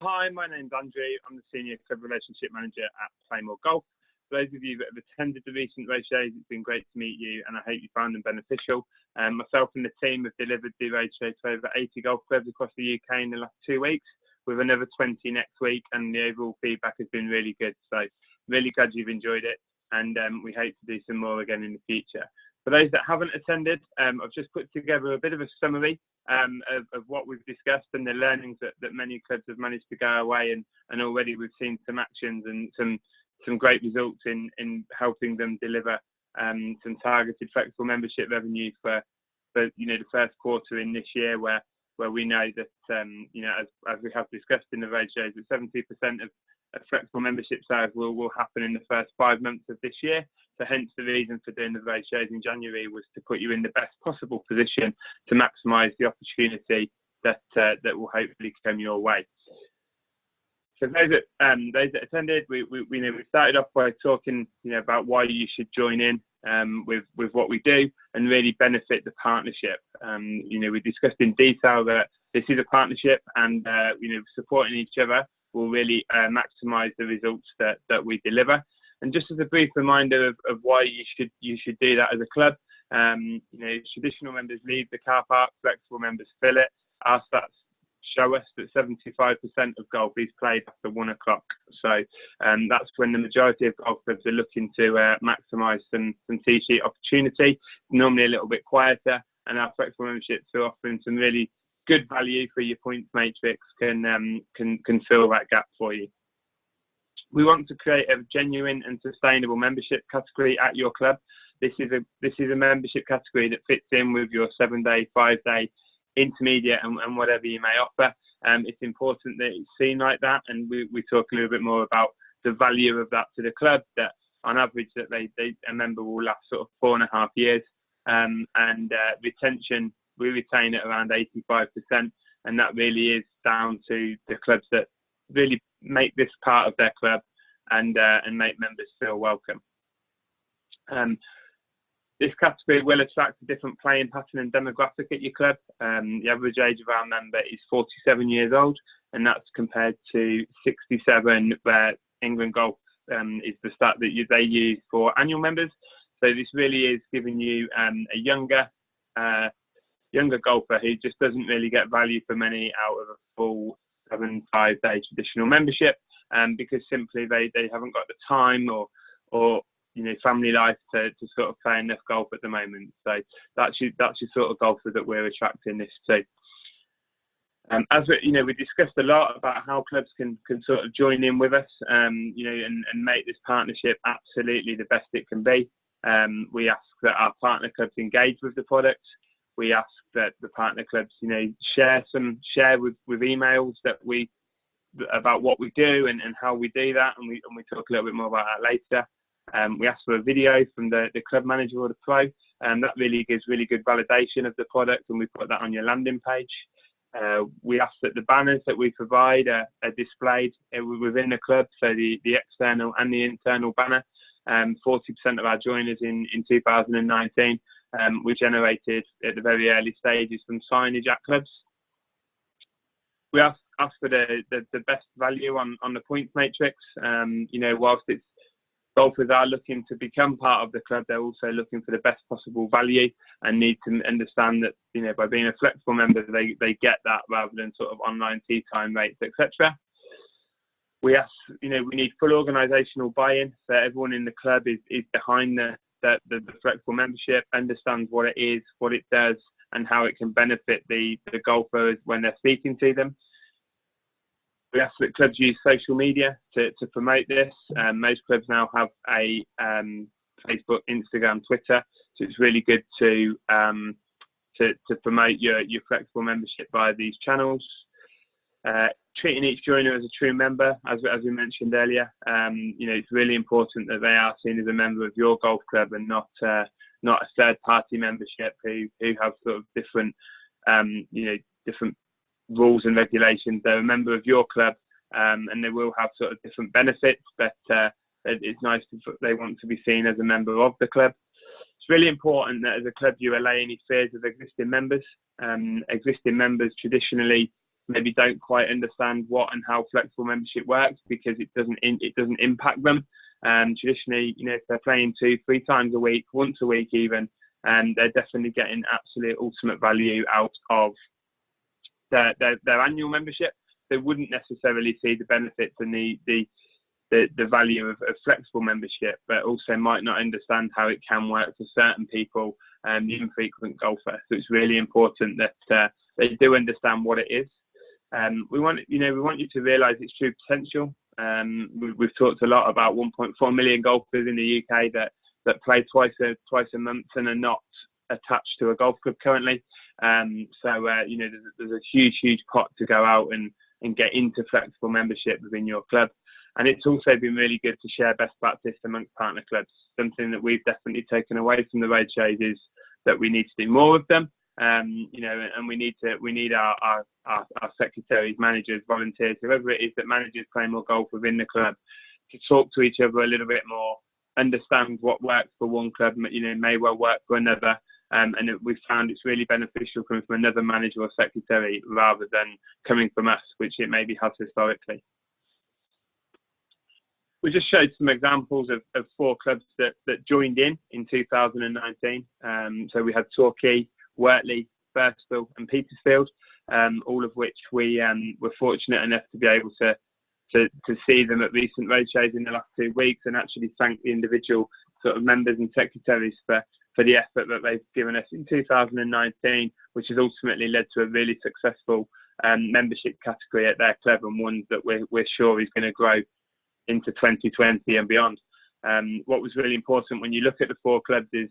Hi, my name's Andrew. I'm the Senior Club Relationship Manager at PlayMoreGolf. For those of you that have attended the recent roadshows, it's been great to meet you and I hope you found them beneficial. Myself and the team have delivered the roadshow to over 80 golf clubs across the UK in the last 2 weeks, with another 20 next week, and the overall feedback has been really good. So really glad you've enjoyed it, and we hope to do some more again in the future. For those that haven't attended, I've just put together a bit of a summary of what we've discussed and the learnings that many clubs have managed to go away, and already we've seen some actions and some great results in helping them deliver some targeted flexible membership revenue for the first quarter in this year, where we know that as we have discussed in the roadshows, that 70% of flexible membership sales will happen in the first 5 months of this year. So hence the reason for doing the roadshows in January was to put you in the best possible position to maximise the opportunity that will hopefully come your way. So those that attended, we started off by talking about why you should join in with what we do and really benefit the partnership. We discussed in detail that this is a partnership, and supporting each other will really maximise the results that we deliver. And just as a brief reminder of why you should do that as a club, traditional members leave the car park, flexible members fill it. Our stats show us that 75% of golf is played after 1 o'clock. So that's when the majority of golf clubs are looking to maximise some tee sheet opportunity, normally a little bit quieter, and our flexible memberships are offering some really good value for your points matrix can fill that gap for you. We want to create a genuine and sustainable membership category at your club. This is a membership category that fits in with your 7-day, 5-day, intermediate, and whatever you may offer. It's important that it's seen like that, and we talk a little bit more about the value of that to the club. That on average, that a member will last sort of 4.5 years, and retention, we retain at around 85%, and that really is down to the clubs that really make this part of their club and make members feel welcome. This category will attract a different playing pattern and demographic at your club. The average age of our member is 47 years old, and that's compared to 67 where England Golf is the stat that they use for annual members. So this really is giving you a younger golfer who just doesn't really get value for money out of a full 7-5-day traditional membership, because simply they haven't got the time or family life to sort of play enough golf at the moment. So that's your sort of golfer that we're attracting this to. As we discussed a lot about how clubs can sort of join in with us, and make this partnership absolutely the best it can be. We ask that our partner clubs engage with the product. We ask that the partner clubs, share with emails about what we do and how we do that, and we talk a little bit more about that later. We ask for a video from the club manager or the pro, and that really gives really good validation of the product, and we put that on your landing page. We ask that the banners that we provide are displayed within the club, so the external and the internal banner. 40% of our joiners in 2019 we generated at the very early stages some signage at clubs. We ask for the best value on the points matrix. Whilst golfers are looking to become part of the club, they're also looking for the best possible value and need to understand that by being a flexible member they get that rather than sort of online tee time rates, etc. We ask, we need full organisational buy-in, so everyone in the club is behind the flexible membership, understands what it is, what it does, and how it can benefit the golfers when they're speaking to them. We ask that clubs use social media to promote this. Most clubs now have a Facebook, Instagram, Twitter, so it's really good to promote your flexible membership via these channels. Treating each joiner as a true member, as we mentioned earlier. It's really important that they are seen as a member of your golf club and not a third-party membership who have sort of different rules and regulations. They're a member of your club, and they will have sort of different benefits, but it's nice they want to be seen as a member of the club. It's really important that as a club you allay any fears of existing members. Existing members traditionally maybe don't quite understand what and how flexible membership works because it doesn't impact them. Traditionally, if they're playing 2-3 times a week, once a week even, they're definitely getting absolute ultimate value out of their annual membership. They wouldn't necessarily see the benefits and the value of flexible membership, but also might not understand how it can work for certain people, the infrequent golfer. So it's really important that they do understand what it is. We want you to realise its true potential. We've talked a lot about 1.4 million golfers in the UK that play twice a month and are not attached to a golf club currently. So there's a huge pot to go out and get into flexible membership within your club. And it's also been really good to share best practice amongst partner clubs. Something that we've definitely taken away from the roadshows is that we need to do more of them. And we need our secretaries, managers, volunteers, whoever it is that manages PlayMoreGolf within the club, to talk to each other a little bit more, understand what works for one club, may well work for another. And we've found it's really beneficial coming from another manager or secretary rather than coming from us, which it maybe has historically. We just showed some examples of 4 clubs that joined in 2019. So we had Torquay, Wortley, Birstall and Petersfield, all of which we were fortunate enough to be able to see them at recent roadshows in the last 2 weeks, and actually thank the individual sort of members and secretaries for the effort that they've given us in 2019, which has ultimately led to a really successful membership category at their club, and one that we're sure is going to grow into 2020 and beyond. What was really important when you look at the 4 clubs is,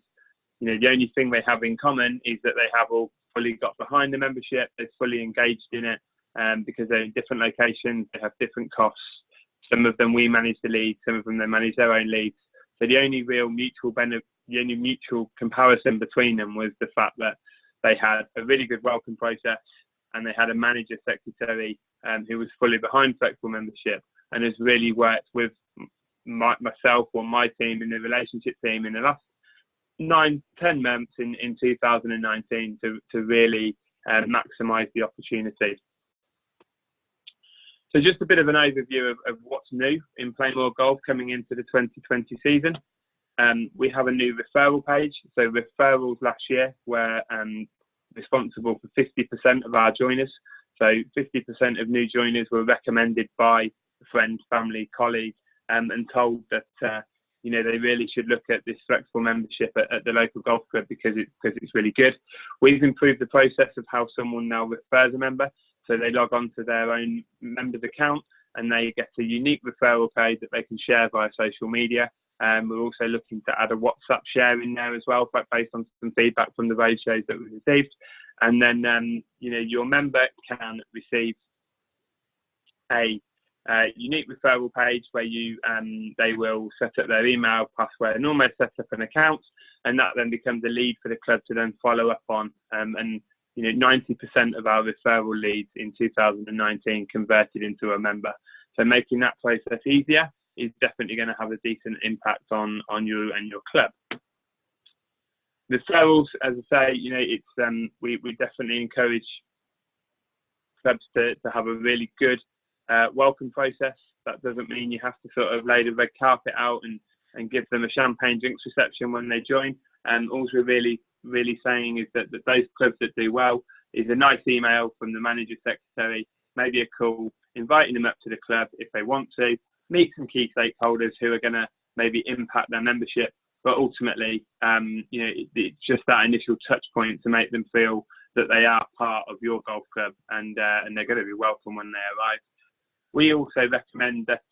the only thing they have in common is that they have all fully got behind the membership, they're fully engaged in it, because they're in different locations, they have different costs. Some of them we manage the leads, some of them they manage their own leads. So the only real mutual comparison between them was the fact that they had a really good welcome process and they had a manager secretary who was fully behind flexible membership and has really worked with myself or my team in the relationship team in the last 9-10 months in 2019 to really maximise the opportunity. So just a bit of an overview of what's new in PlayMoreGolf coming into the 2020 season. We have a new referral page. So referrals last year were responsible for 50% of our joiners. So 50% of new joiners were recommended by a friend, family, colleague, and told that they really should look at this flexible membership at the local golf club because it's really good. We've improved the process of how someone now refers a member. So they log on to their own member's account and they get a unique referral page that they can share via social media. We're also looking to add a WhatsApp share in there as well, but based on some feedback from the roadshows that we received. And then, your member can receive a unique referral page where they will set up their email, password, and almost set up an account, and that then becomes a lead for the club to then follow up on. And 90% of our referral leads in 2019 converted into a member. So making that process easier is definitely going to have a decent impact on you and your club. Referrals, as I say, it's we definitely encourage clubs to have a really good welcome process. That doesn't mean you have to sort of lay the red carpet out and give them a champagne drinks reception when they join. All we're really saying is that those clubs that do well is a nice email from the manager secretary, maybe a call, inviting them up to the club if they want to, meet some key stakeholders who are going to maybe impact their membership. But ultimately, it's just that initial touch point to make them feel that they are part of your golf club and they're going to be welcome when they arrive. We also recommend that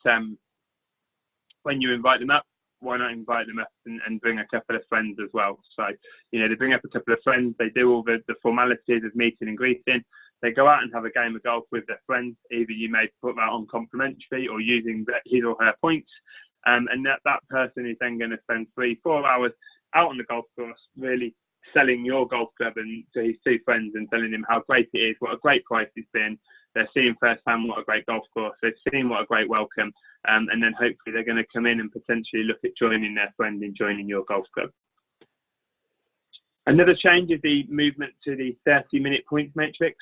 when you invite them up, why not invite them up and bring a couple of friends as well. So, they bring up a couple of friends, they do all the formalities of meeting and greeting, they go out and have a game of golf with their friends. Either you may put that on complimentary or using his or her points. And that person is then going to spend 3-4 hours out on the golf course, really selling your golf club and to his 2 friends and telling him how great it is, what a great price it's been. They're seeing firsthand what a great golf course. They're seeing what a great welcome. And then hopefully they're going to come in and potentially look at joining their friend and joining your golf club. Another change is the movement to the 30-minute points matrix.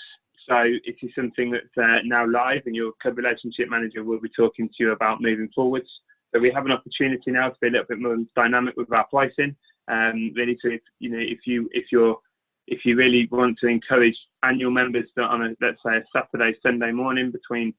So it is something that's now live, and your club relationship manager will be talking to you about moving forwards. So we have an opportunity now to be a little bit more dynamic with our pricing. Really, so if you really want to encourage annual members that on let's say a Saturday, Sunday morning between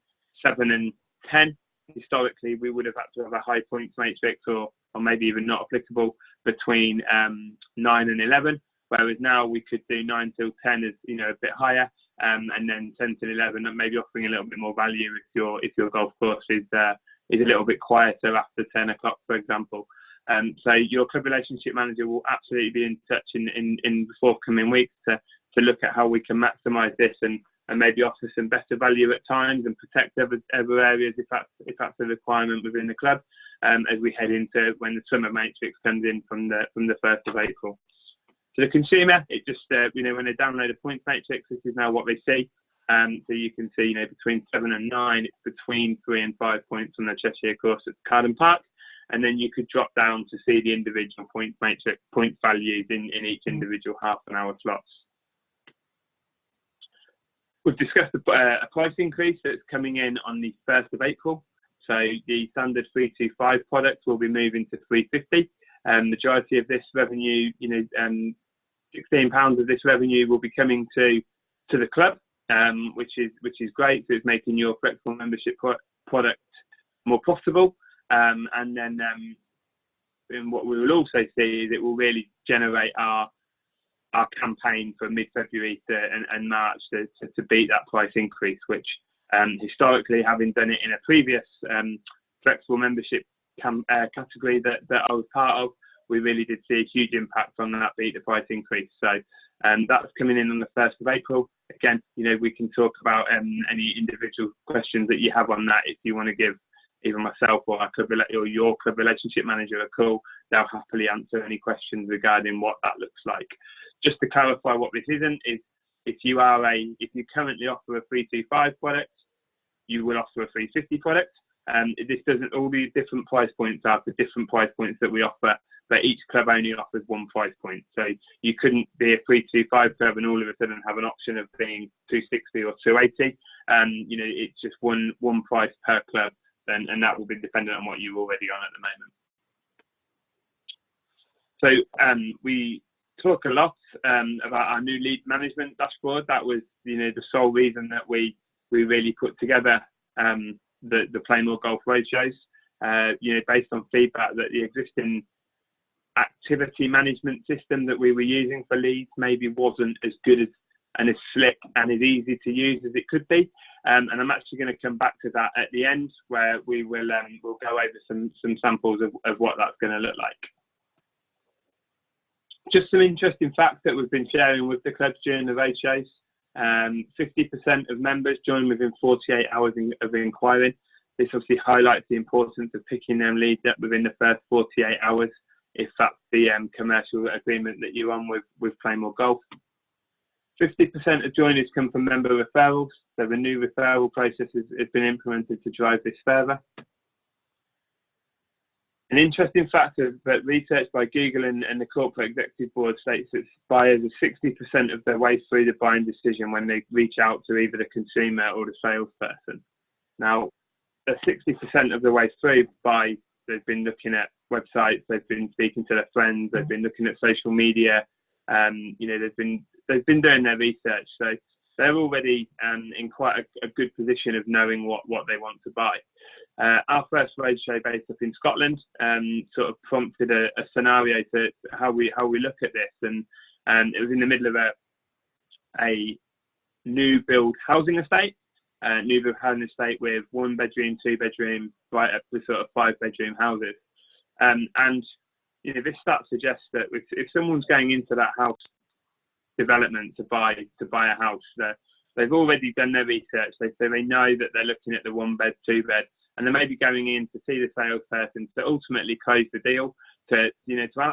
7 and 10, historically we would have had to have a high points matrix or maybe even not applicable between 9 and 11. Whereas now we could do 9 till 10 as a bit higher, and then 10 till 11, and maybe offering a little bit more value if your golf course is a little bit quieter after 10 o'clock, for example. So your club relationship manager will absolutely be in touch in the forthcoming weeks to look at how we can maximise this and maybe offer some better value at times and protect other areas if that's a requirement within the club, as we head into when the summer matrix comes in from the 1st of April. To the consumer, it just when they download a points matrix, this is now what they see. So you can see between 7 and 9, it's between 3 and 5 points on the Cheshire course at Carden Park, and then you could drop down to see the individual points matrix point values in each individual half-an-hour slots. We've discussed a price increase that's coming in on the 1st of April. So the standard 325 product will be moving to 350. Majority of this revenue, £16 of this revenue will be coming to the club, which is great. So it's making your flexible membership product more profitable. And then what we will also see is it will really generate our campaign for mid-February and March to beat that price increase, which historically, having done it in a previous flexible membership category that I was part of, we really did see a huge impact on that beat the price increase. So that's coming in on the 1st of April. Again, we can talk about any individual questions that you have on that. If you want to give either myself or your club relationship manager a call, they'll happily answer any questions regarding what that looks like. Just to clarify what this isn't, is if you currently offer a 325 product, you will offer a 350 product. This doesn't, all these different price points are for different price points that we offer, but each club only offers one price point. So you couldn't be a 325 club and all of a sudden have an option of being 260 or 280. It's just one price per club, and that will be dependent on what you're already on at the moment. So we talk a lot about our new lead management dashboard. That was the sole reason that we really put together the PlayMoreGolf Roadshows, based on feedback that the existing activity management system that we were using for leads maybe wasn't as good as and as slick and as easy to use as it could be. And I'm actually going to come back to that at the end, where we will we'll go over some samples of what that's going to look like. Just some interesting facts that we've been sharing with the clubs during the roadshows. 50% of members join within 48 hours of inquiring. This obviously highlights the importance of picking them leads up within the first 48 hours, if that's the commercial agreement that you're on with PlayMoreGolf. 50% of joiners come from member referrals, so the new referral process has been implemented to drive this further. An interesting fact is that research by Google and the Corporate Executive Board states that buyers are 60% of their way through the buying decision when they reach out to either the consumer or the salesperson. Now, 60% of the way through they've been looking at websites, they've been speaking to their friends, they've been looking at social media, they've been doing their research, so they're already in quite a good position of knowing what they want to buy. Our first roadshow based up in Scotland sort of prompted a scenario to how we look at this, and it was in the middle of a new build housing estate, with 1 bedroom, 2 bedroom, right up to sort of 5 bedroom houses, and this stat suggests that if someone's going into that house development to buy a house, they've already done their research. They know that they're looking at the 1 bed, 2 bed, and they may be going in to see the salesperson to ultimately close the deal, to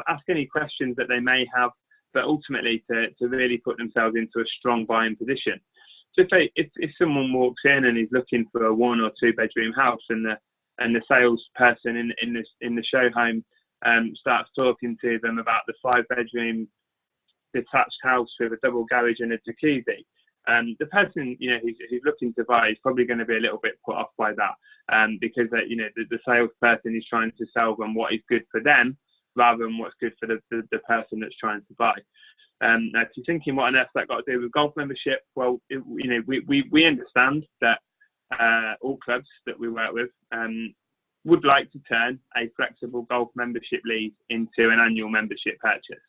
ask any questions that they may have, but ultimately to really put themselves into a strong buying position. So if someone walks in and is looking for a 1 or 2 bedroom house, and the salesperson in the show home starts talking to them about the 5 bedroom detached house with a double garage and a jacuzzi, the person, you know, who's looking to buy is probably going to be a little bit put off by that, because you know, the salesperson is trying to sell them what is good for them rather than what's good for the person that's trying to buy. Now, if you're thinking what on earth that got to do with golf membership, well, you know, we understand that all clubs that we work with would like to turn a flexible golf membership lease into an annual membership purchase.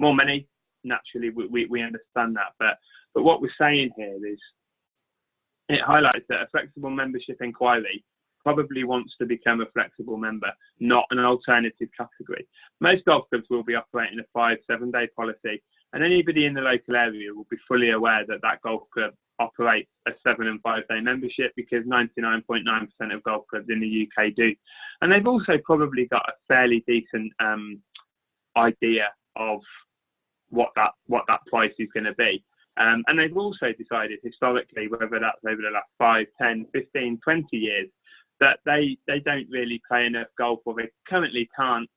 More money, naturally, we understand that, but what we're saying here is it highlights that a flexible membership inquiry probably wants to become a flexible member, not an alternative category. Most golf clubs will be operating a 5-7 day policy, and anybody in the local area will be fully aware that that golf club operates a 7 and 5 day membership, because 99.9% of golf clubs in the UK do. And they've also probably got a fairly decent idea of what that price is going to be. And they've also decided historically, whether that's over the last 5, 10, 15, 20 years, that they don't really play enough golf, or they currently can't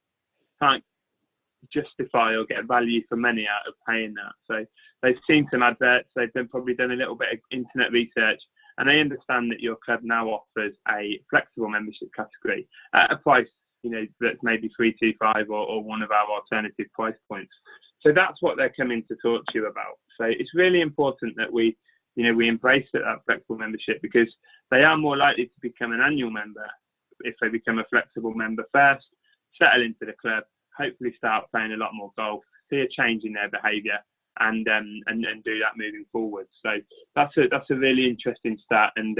justify or get value for money out of paying that. So they've seen some adverts, they've probably done a little bit of internet research, and they understand that your club now offers a flexible membership category at a price, you know, that's maybe 325 or one of our alternative price points. So that's what they're coming to talk to you about. So it's really important that we embrace that flexible membership, because they are more likely to become an annual member if they become a flexible member first, settle into the club, hopefully start playing a lot more golf, see a change in their behaviour, and do that moving forward. So that's a really interesting stat. And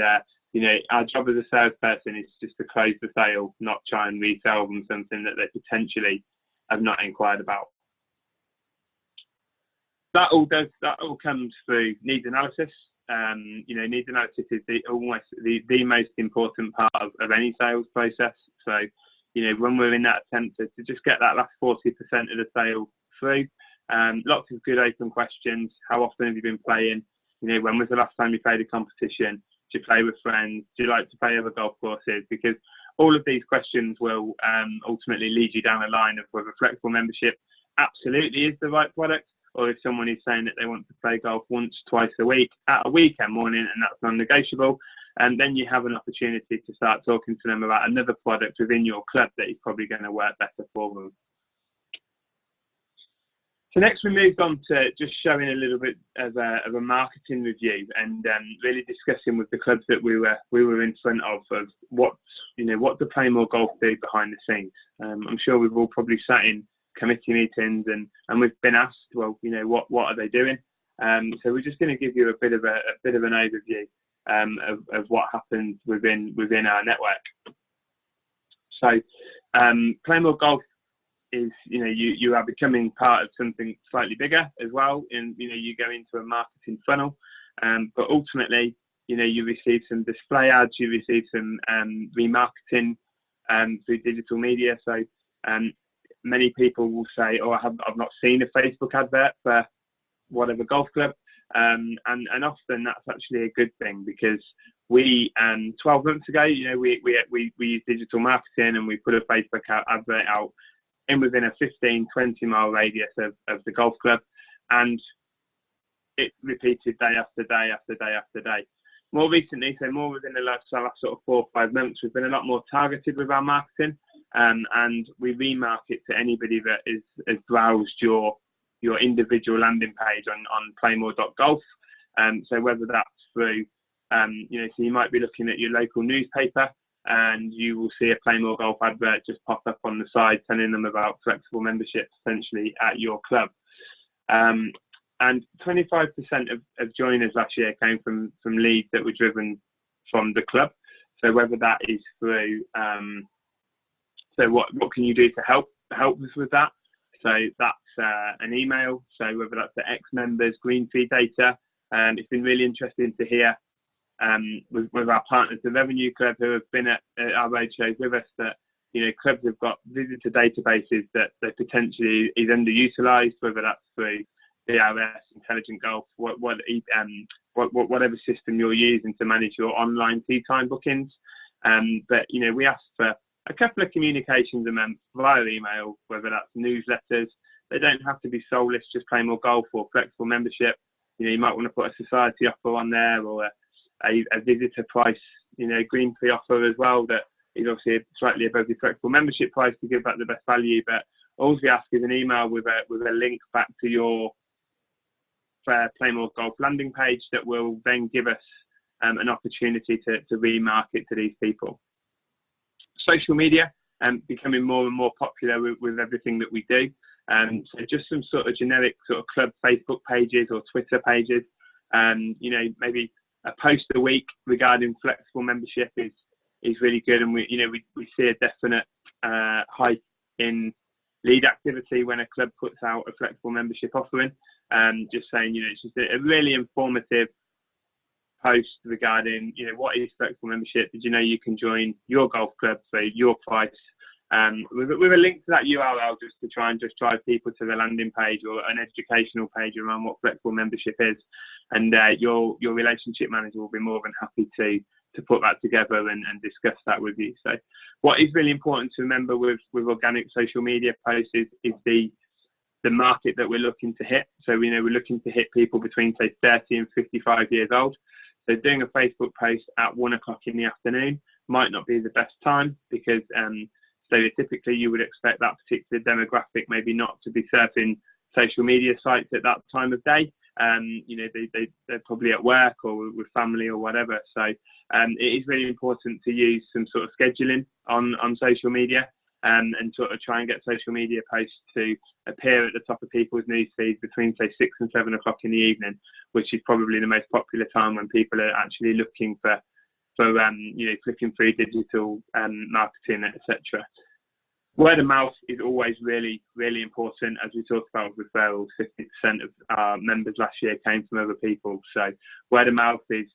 you know, our job as a salesperson is just to close the sale, not try and resell them something that they potentially have not inquired about. That all comes through needs analysis. You know, needs analysis is almost the most important part of any sales process. So, you know, when we're in that attempt to just get that last 40% of the sale through, lots of good open questions. How often have you been playing? You know, when was the last time you played a competition? Do you play with friends? Do you like to play other golf courses? Because all of these questions will ultimately lead you down a line of whether flexible membership absolutely is the right product, or if someone is saying that they want to play golf once, twice a week at a weekend morning and that's non-negotiable, and then you have an opportunity to start talking to them about another product within your club that is probably going to work better for them. So next we moved on to just showing a little bit of a marketing review, and really discussing with the clubs that we were in front of what the PlayMoreGolf do behind the scenes. I'm sure we've all probably sat in committee meetings and we've been asked, well, you know, what are they doing? So we're just going to give you a bit of an overview of what happens within our network. So PlayMoreGolf is, you know, you are becoming part of something slightly bigger as well, and you know, you go into a marketing funnel, but ultimately, you know, you receive some display ads, you receive some remarketing through digital media. So many people will say, oh, I've not seen a Facebook advert for whatever golf club, and often that's actually a good thing, because we 12 months ago, you know, we used digital marketing, and we put a Facebook advert out within a 15-20 mile radius of the golf club, and it repeated day after day after day after day. More recently, so more within the last sort of 4 or 5 months, we've been a lot more targeted with our marketing, and we remarket to anybody that has browsed your individual landing page on playmore.golf. So whether that's through, you know, so you might be looking at your local newspaper, and you will see a PlayMoreGolf advert just pop up on the side telling them about flexible membership essentially at your club. And 25% of joiners last year came from leads that were driven from the club. So whether that is through, so what can you do to help us with that? So that's an email. So whether that's the ex-members, green fee data. It's been really interesting to hear with our partners, the Revenue Club, who have been at our roadshows with us, that, you know, clubs have got visitor databases that potentially is underutilised, whether that's through DRS, Intelligent Golf, whatever system you're using to manage your online tee time bookings. But, you know, we asked for a couple of communications a month via email, whether that's newsletters. They don't have to be soulless, just PlayMoreGolf or flexible membership. you might want to put a society offer on there, or a visitor price, green fee offer as well, that is obviously slightly above the flexible membership price to give back the best value. But all we ask is an email with a link back to your PlayMoreGolf landing page that will then give us an opportunity to remarket to these people. Social media becoming more and more popular with everything that we do. So just some sort of generic sort of club Facebook pages or Twitter pages. Maybe a post a week regarding flexible membership is really good, and we see a definite hike in lead activity when a club puts out a flexible membership offering. Just saying, it's just a really informative post regarding, what is flexible membership? Did you know you can join your golf club for your price? With a link to that URL, just to try and drive people to the landing page or an educational page around what flexible membership is, and your relationship manager will be more than happy to put that together and discuss that with you. So what is really important to remember with organic social media posts is the market that we're looking to hit. So we're looking to hit people between, say, 30 and 55 years old. So doing a Facebook post at 1 o'clock in the afternoon might not be the best time, because stereotypically you would expect that particular demographic maybe not to be surfing social media sites at that time of day. They're probably at work or with family or whatever. So it is really important to use some sort of scheduling on social media, and sort of try and get social media posts to appear at the top of people's news feeds between, say, 6 and 7 o'clock in the evening, which is probably the most popular time when people are actually looking for clicking through digital marketing, etc. Word of mouth is always really, really important. As we talked about with referrals, 50% of our members last year came from other people. So word of mouth is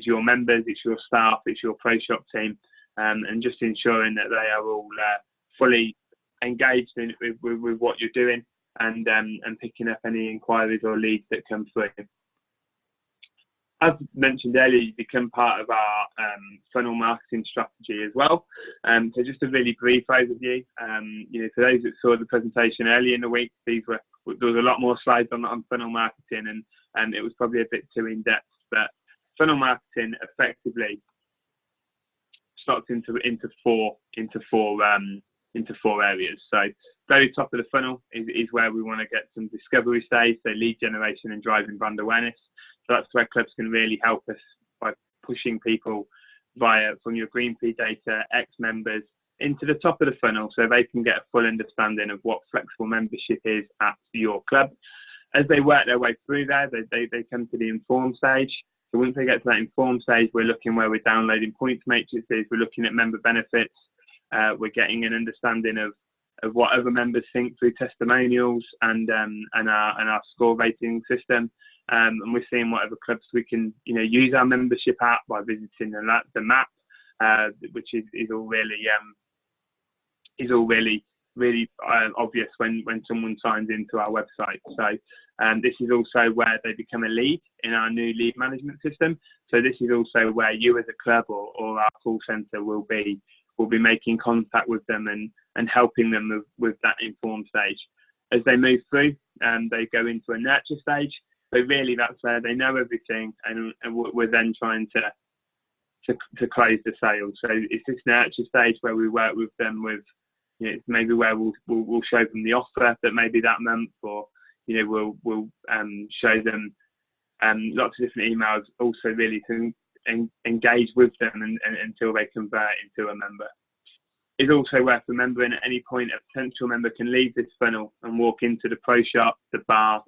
your members, it's your staff, it's your pro shop team, and just ensuring that they are all fully engaged with what you're doing, and picking up any inquiries or leads that come through. As mentioned earlier, you become part of our funnel marketing strategy as well. So just a really brief overview. For those that saw the presentation earlier in the week, there was a lot more slides on funnel marketing, and it was probably a bit too in depth. But funnel marketing effectively slots into four areas. So very top of the funnel is where we want to get some discovery stage, so lead generation and driving brand awareness. So that's where clubs can really help us by pushing people from your green fee data, ex-members, into the top of the funnel, so they can get a full understanding of what flexible membership is at your club. As they work their way through there, they come to the inform stage. So once they get to that inform stage, we're looking where we're downloading points matrices, we're looking at member benefits, we're getting an understanding of what other members think through testimonials and our score rating system, and we're seeing what other clubs we can use our membership at by visiting the map, which is all really obvious when someone signs into our website. So this is also where they become a lead in our new lead management system. So this is also where you as a club or our call centre will be making contact with them and helping them with that informed stage. As they move through, they go into a nurture stage. So really that's where they know everything, and we're then trying to close the sale. So it's this nurture stage where we work with them with, maybe where we'll show them the offer that maybe that month, or we'll show them lots of different emails, also really to engage with them until they convert into a member. Is also where, for a member, and at any point a potential member can leave this funnel and walk into the pro shop, the bar,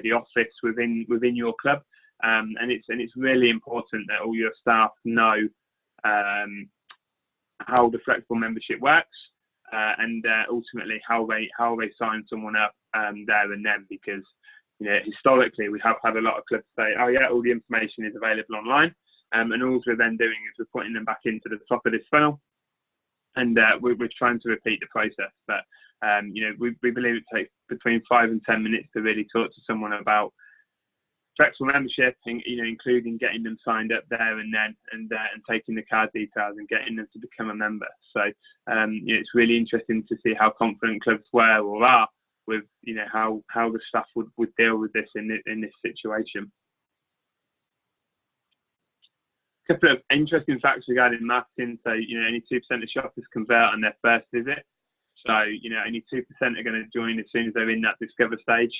the office within your club, and it's really important that all your staff know how the flexible membership works, and ultimately how they sign someone up there and then, because historically we have had a lot of clubs say, oh yeah, all the information is available online, and all we're then doing is we're putting them back into the top of this funnel, and we're trying to repeat the process. But we believe it takes between 5 and 10 minutes to really talk to someone about flexible membership, including getting them signed up there and then, and taking the card details and getting them to become a member. So it's really interesting to see how confident clubs were or are with how the staff would deal with this in this situation. A couple of interesting facts regarding marketing. So only 2% of shoppers convert on their first visit. So only 2% are going to join as soon as they're in that discover stage.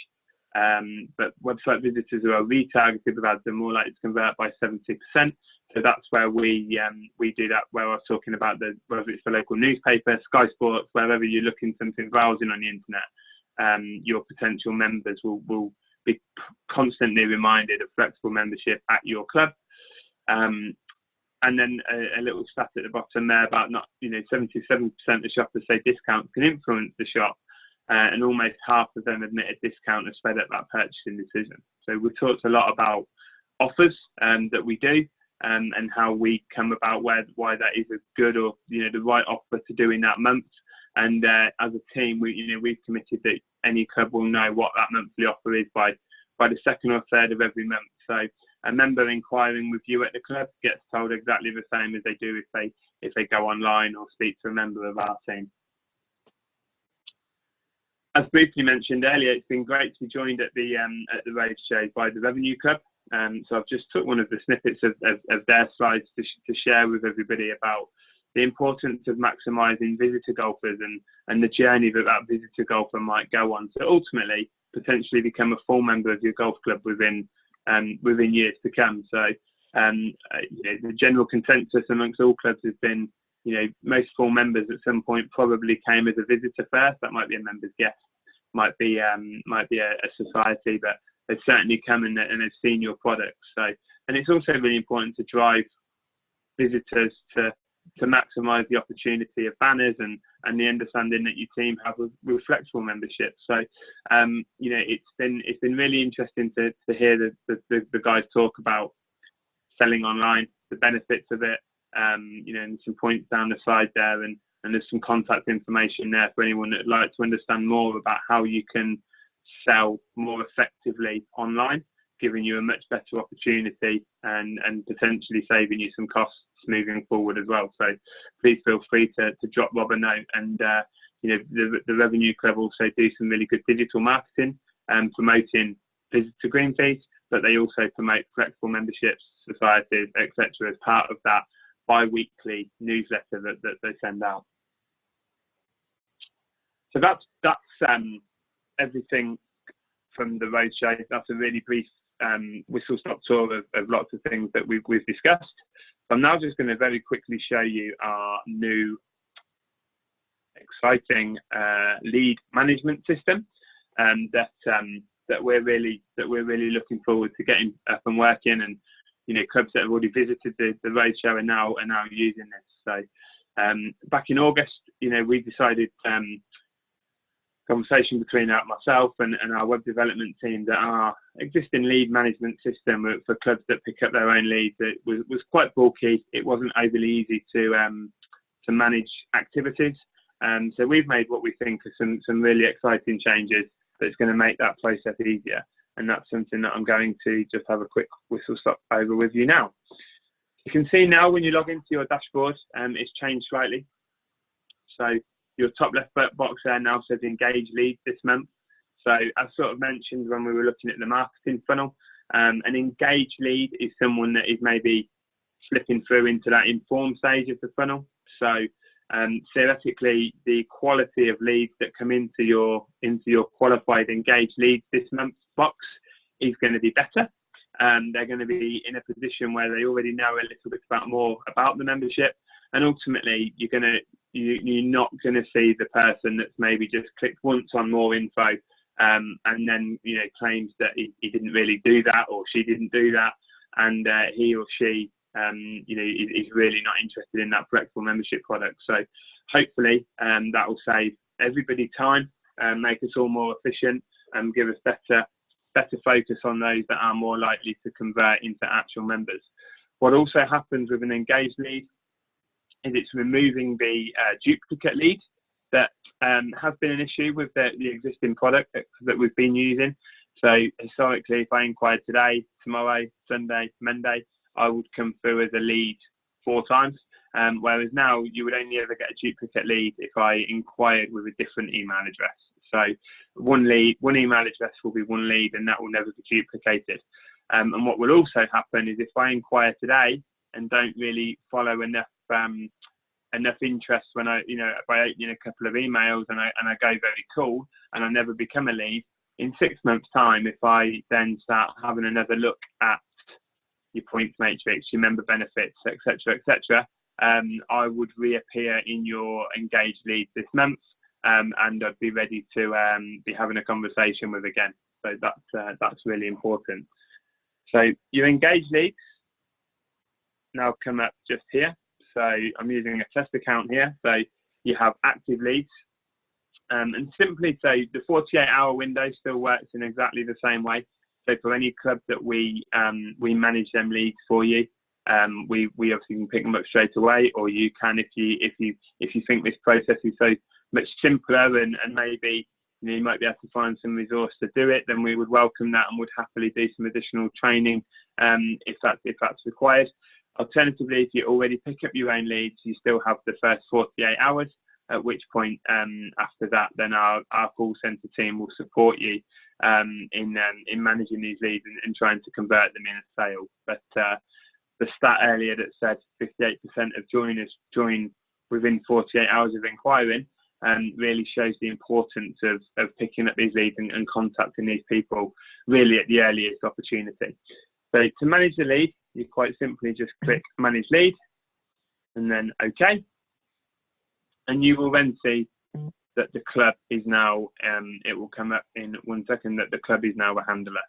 But website visitors who are retargeted with ads are more likely to convert by 70%. So that's where we do that, where I was talking about whether it's the local newspaper, Sky Sports, wherever you're looking something browsing on the internet, your potential members will be constantly reminded of flexible membership at your club. And then a little stat at the bottom there about 77% of shoppers say discounts can influence the shop, and almost half of them admit a discount has sped up that purchasing decision. So we've talked a lot about offers that we do, and how we come about why that is a good or the right offer to do in that month. And as a team, we've committed that any club will know what that monthly offer is by the second or third of every month. So a member inquiring with you at the club gets told exactly the same as they do if they go online or speak to a member of our team. As briefly mentioned earlier, it's been great to be joined at the Roadshow by the Revenue Club. So I've just took one of the snippets of their slides to share with everybody about the importance of maximising visitor golfers and the journey that visitor golfer might go on to ultimately potentially become a full member of your golf club within years to come. So the general consensus amongst all clubs has been most full members at some point probably came as a visitor first. That might be a member's guest, might be a society, but they've certainly come and they've seen your products. So, and it's also really important to drive visitors to maximise the opportunity of banners and the understanding that your team have with flexible membership. So, it's been really interesting to hear the guys talk about selling online, the benefits of it. And some points down the side there, and there's some contact information there for anyone that'd like to understand more about how you can sell more effectively online, giving you a much better opportunity and potentially saving you some costs moving forward as well. So please feel free to drop Rob a note. And the Revenue Club also do some really good digital marketing and promoting visitor green fees, but they also promote flexible memberships, societies, etc. as part of that bi-weekly newsletter that they send out. So that's everything from the Roadshow. That's a really brief whistle-stop tour of lots of things that we've discussed. I'm now just going to very quickly show you our new exciting lead management system that we're really looking forward to getting up and working. And clubs that have already visited the Roadshow are now using this. So back in August, we decided, conversation between myself and our web development team, that our existing lead management system for clubs that pick up their own leads, it was quite bulky. It wasn't overly easy to manage activities. So we've made what we think are some really exciting changes that's going to make that process easier. And that's something that I'm going to just have a quick whistle stop over with you now. You can see now when you log into your dashboard, it's changed slightly. So your top left box there now says engage leads this month. So as sort of mentioned when we were looking at the marketing funnel, an engaged lead is someone that is maybe slipping through into that informed stage of the funnel. So theoretically, the quality of leads that come into your qualified engaged leads this month box is going to be better. They're going to be in a position where they already know a little bit more about the membership, and ultimately you're not going to see the person that's maybe just clicked once on more info and then claims that he didn't really do that, or she didn't do that, and he or she is really not interested in that flexible membership product. So hopefully that will save everybody time and make us all more efficient and give us better focus on those that are more likely to convert into actual members. What also happens with an engaged lead is it's removing the duplicate lead that has been an issue with the existing product that we've been using. So historically, if I inquired today, tomorrow, Sunday, Monday, I would come through as a lead 4 times, whereas now you would only ever get a duplicate lead if I inquired with a different email address. So one lead, one email address will be one lead, and that will never be duplicated. And what will also happen is if I inquire today and don't really follow enough interest when if I open a couple of emails and I go very cool and I never become a lead, in 6 months' time, if I then start having another look at your points matrix, your member benefits, etc., etc., I would reappear in your engaged leads this month, and I'd be ready to be having a conversation with again. So that's really important. So your engaged leads now come up just here. So I'm using a test account here. So you have active leads, and simply say the 48-hour window still works in exactly the same way. So for any club that we manage them leads for you, we obviously can pick them up straight away, or you can if you think this process is so much simpler and maybe you might be able to find some resource to do it, then we would welcome that and would happily do some additional training if that's required. Alternatively, if you already pick up your own leads, you still have the first 48 hours, at which point after that, then our call centre team will support you in managing these leads and trying to convert them in a sale. But the stat earlier that said 58% of joiners join within 48 hours of inquiring really shows the importance of picking up these leads and contacting these people really at the earliest opportunity. So to manage the lead, you quite simply just click Manage Lead and then OK. And you will then see that the club is now, it will come up in 1 second that the club is now a handler.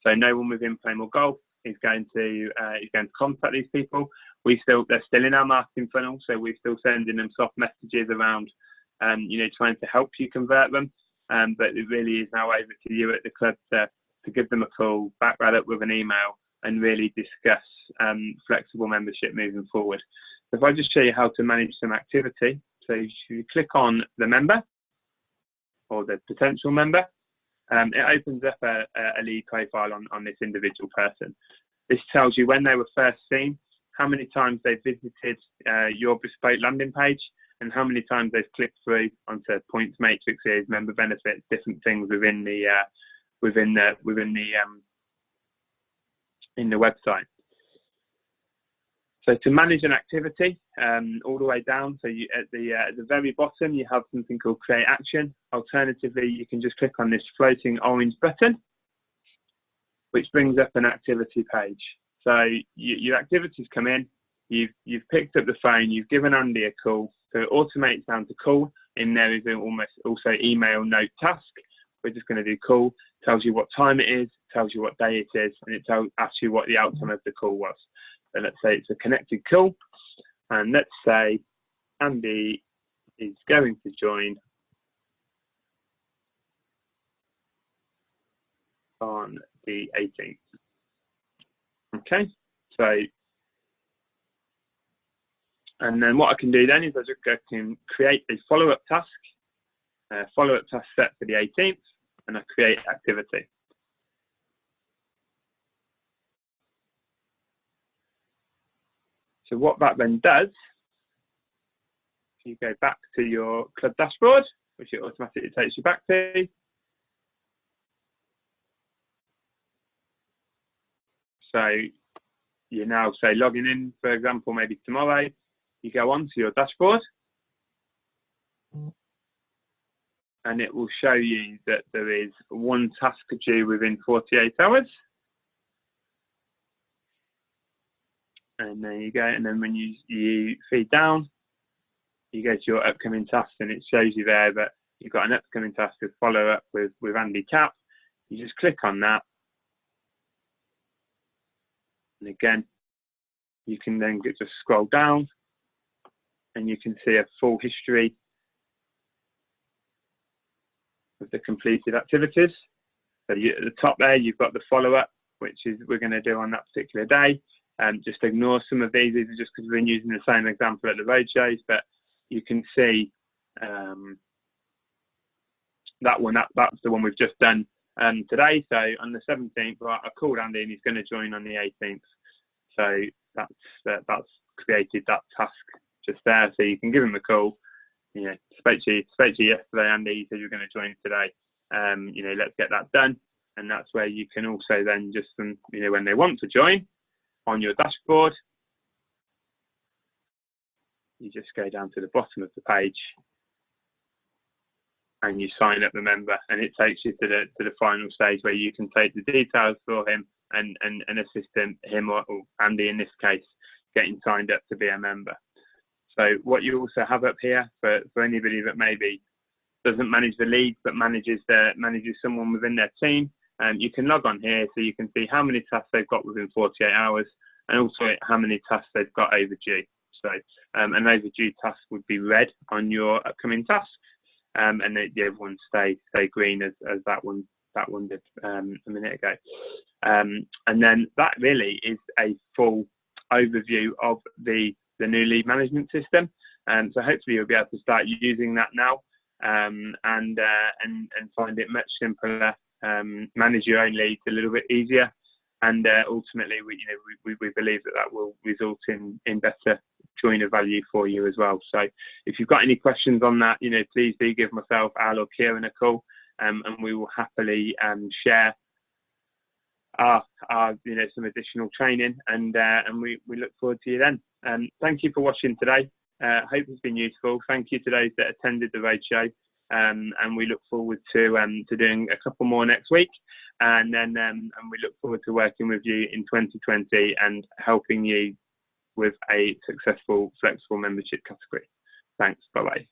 So no one within PlayMoreGolf is going to contact these people. They're still in our marketing funnel, so we're still sending them soft messages around, trying to help you convert them. But it really is now over to you at the club to give them a call, back that up with an email, and really discuss flexible membership moving forward. So if I just show you how to manage some activity, so you click on the member or the potential member, it opens up a lead profile on this individual person. This tells you when they were first seen, how many times they've visited your bespoke landing page, and how many times they've clicked through onto points matrices, member benefits, different things within the website. So to manage an activity all the way down, so at the very bottom you have something called Create Action. Alternatively, you can just click on this floating orange button, which brings up an activity page. So your activities come in, you've picked up the phone, you've given Andy a call, so it automates down to call. In there is almost also email note task. We're just going to do call, tells you what time it is, tells you what day it is, and it asks you what the outcome of the call was. So let's say it's a connected call, and let's say Andy is going to join on the 18th. Okay, so, and then what I can do then is I just go to create a follow-up task set for the 18th, and I create activity. So what that then does, if you go back to your club dashboard, which it automatically takes you back to, so you're now, say, logging in, for example, maybe tomorrow, you go onto your dashboard, and it will show you that there is one task due within 48 hours. And there you go. And then when you feed down, you go to your upcoming tasks, and it shows you there that you've got an upcoming task to follow up with Andy Cap. You just click on that. And again, you can then just scroll down, and you can see a full history of the completed activities. So at the top there, you've got the follow-up, which is we're going to do on that particular day. Just ignore some of these just because we've been using the same example at the roadshows, but you can see that one. That's the one we've just done today. So on the 17th, I called Andy and he's going to join on the 18th. So that's created that task just there. So you can give him a call, spoke to you yesterday, Andy. You said you were going to join today. Let's get that done. And that's where you can also then just, when they want to join, on your dashboard, you just go down to the bottom of the page and you sign up the member, and it takes you to the final stage where you can take the details for him and assist him or Andy in this case, getting signed up to be a member. So what you also have up here for anybody that maybe doesn't manage the league but manages someone within their team, you can log on here so you can see how many tasks they've got within 48 hours and also how many tasks they've got overdue. So an overdue task would be red on your upcoming task, and the other ones stay green as that one did a minute ago. And then that really is a full overview of the new lead management system. So hopefully you'll be able to start using that now, and find it much simpler, manage your own leads a little bit easier, and ultimately we believe that will result in better joiner value for you as well. So if you've got any questions on that, please do give myself, Al, or Kieran a call, and we will happily share our some additional training, and we look forward to you then. Thank you for watching today. Hope it's been useful. Thank you to those that attended the roadshow, and we look forward to doing a couple more next week, and then and we look forward to working with you in 2020 and helping you with a successful flexible membership category. Thanks. Bye bye.